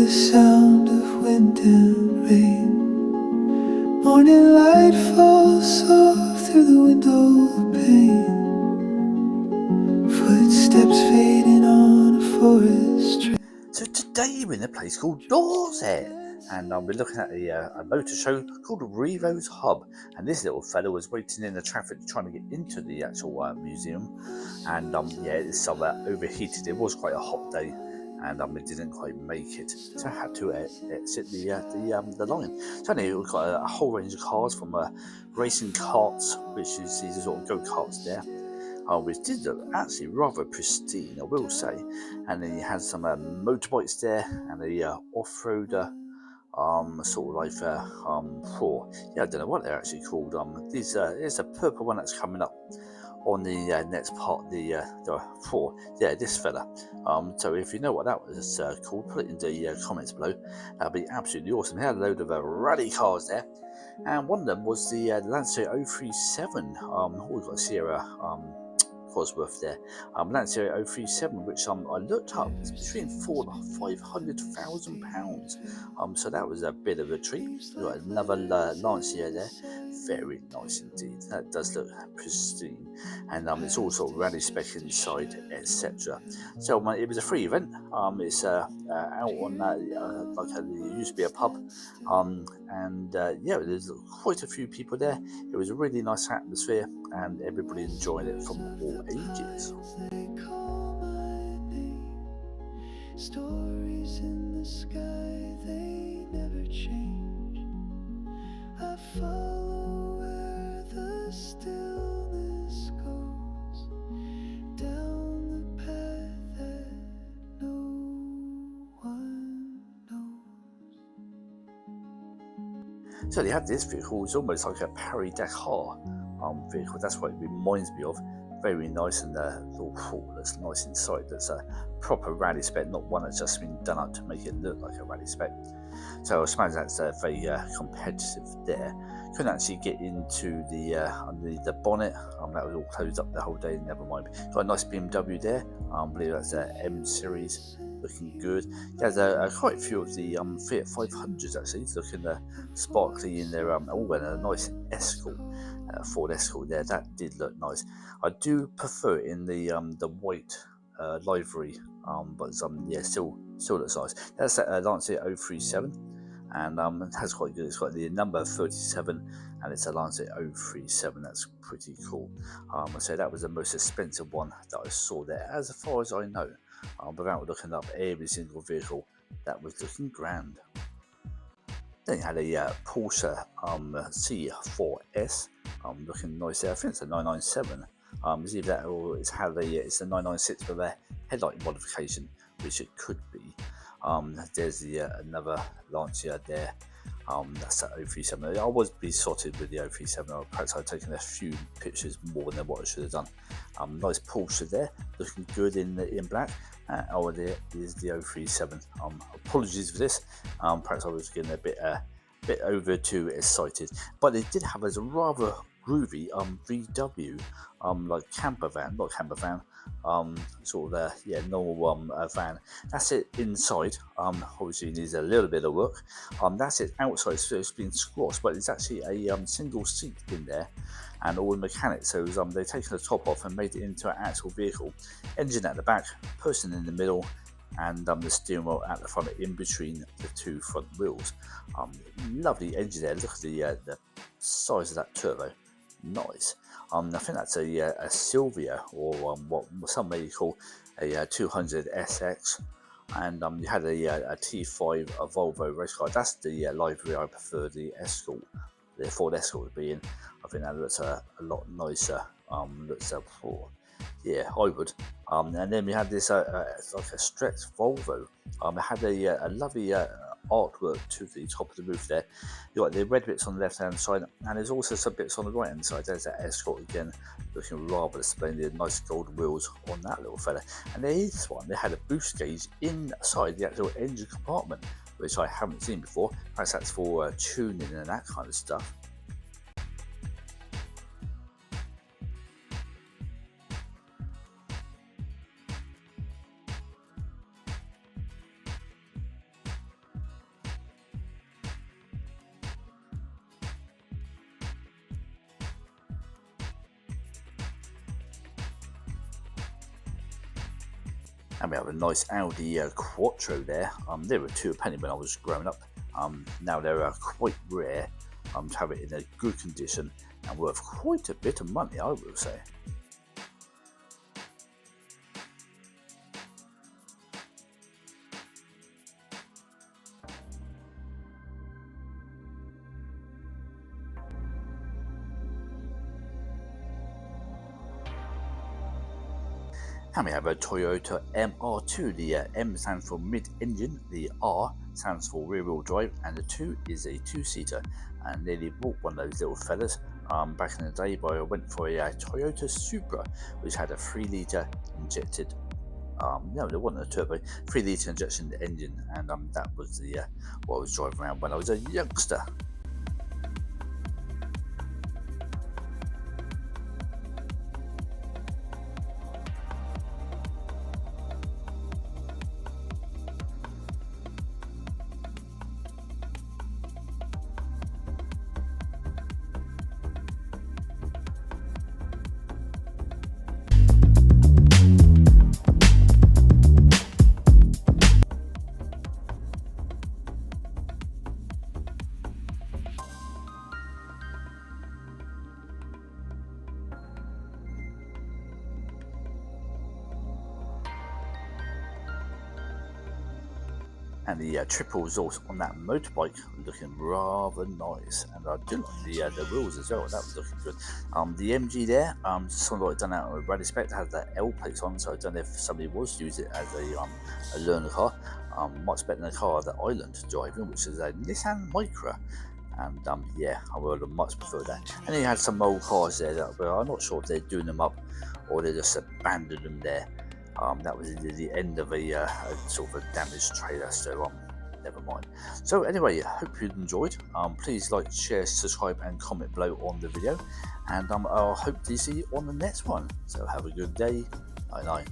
sound of wind and rain. Morning light falls soft through the window pane. Footsteps fading on a forest trail. So today we're in a place called Dorset, and we're looking at a motor show called Rivo's Hub. And this little fella was waiting in the traffic trying to get into the actual museum, and yeah, it's overheated. It was quite a hot day, and it didn't quite make it, so I had to exit the line. So anyway, we've got a whole range of cars, from racing karts, which is these sort of go-karts there, which did look actually rather pristine, I will say. And then you had some motorbikes there, and a off-roader, sort of like I don't know what they're actually called. There's a purple one that's coming up on the next part, this fella. So if you know what that was called, put it in the comments below. That'd be absolutely awesome. They had a load of rally cars there, and one of them was the Lancia 037. We've got a Sierra Cosworth there, Lancia 037, which I looked up, it's between £400,000 and £500,000. So that was a bit of a treat. We've got another Lancia there, very nice indeed. That does look pristine, and it's also rally spec inside, etc. So it was a free event. It's out on there used to be a pub, and yeah, there's quite a few people there. It was a really nice atmosphere, and everybody enjoyed it from all ages. Stories in the sky, they never change. I follow where the stillness goes, down the path that no one knows. So they had this vehicle. It's almost like a Paris-Dakar vehicle. That's what it reminds me of. Very nice, and that's nice inside. There's a proper rally spec, not one that's just been done up to make it look like a rally spec. So I suppose that's very competitive there. Couldn't actually get into underneath the bonnet. That was all closed up the whole day. Never mind. Got a nice BMW there. I believe that's a M series. Looking good. There's quite a few of the Fiat 500s actually, looking sparkly in there. And a nice Escort, Ford Escort there. That did look nice. I do prefer it in the white livery, but yeah, still looks nice. That's that Lancia 037, and it has quite good. It's got the number 37, and it's a Lancia 037. That's pretty cool. So that was the most expensive one that I saw there, as far as I know. Without looking up every single vehicle, that was looking grand. Then you had a Porsche C4S, looking nice there. I think it's a 997. It's either that or it's a 996 with a headlight modification, which it could be. There's another Lancia there. That's that 037. I was besotted with the 037. Perhaps I've taken a few pictures more than what I should have done. Nice Porsche there, looking good in black. There is the 037. Apologies for this. Perhaps I was getting a bit over too excited, but they did have a rather groovy VW like camper van, not camper van, sort of normal van. That's it inside. Obviously it needs a little bit of work. That's it outside, so it's been squashed, but it's actually a single seat in there, and all the mechanics. So they've taken the top off and made it into an actual vehicle. Engine at the back, person in the middle, and the steering wheel at the front, in between the two front wheels. Lovely engine there. Look at the size of that turbo. Nice. I think that's a Silvia, or what some may call a 200 SX. And you had a T5 Volvo race car. That's the livery I prefer, the Escort, the Ford Escort being. I think that looks a lot nicer. Yeah, I would. And then we had this it's like a stretched Volvo. It had a lovely artwork to the top of the roof there. You got the red bits on the left hand side, and there's also some bits on the right hand side. There's that Escort again, looking rather splendid. Nice gold wheels on that little fella. And there is one, they had a boost gauge inside the actual engine compartment, which I haven't seen before. Perhaps that's for tuning and that kind of stuff. And we have a nice Audi Quattro there. There were two penny when I was growing up. Now they're quite rare to have it in a good condition and worth quite a bit of money, I will say. And we have a Toyota MR2. The M stands for mid-engine, the R stands for rear-wheel drive, and the 2 is a two-seater. And nearly bought one of those little fellas back in the day, but I went for a Toyota Supra, which had a 3-litre injected. No, there wasn't a turbo, 3-litre injection engine, and that was the what I was driving around when I was a youngster. And the triple exhaust on that motorbike looking rather nice, and I do like the wheels as well. That was looking good. The MG there, something like done out of Rally Spec, had the L plates on, so I don't know if somebody was to use it as a learner car. Much better than the car that I learned to drive in, which is a Nissan Micra. And yeah, I would have much preferred that. And then you had some old cars there that, well, I'm not sure if they're doing them up or they just abandoned them there. That was the end of a sort of a damaged trailer, so never mind. So anyway, I hope you enjoyed. Please like, share, subscribe and comment below on the video, and I'll hope to see you on the next one. So have a good day. Night night.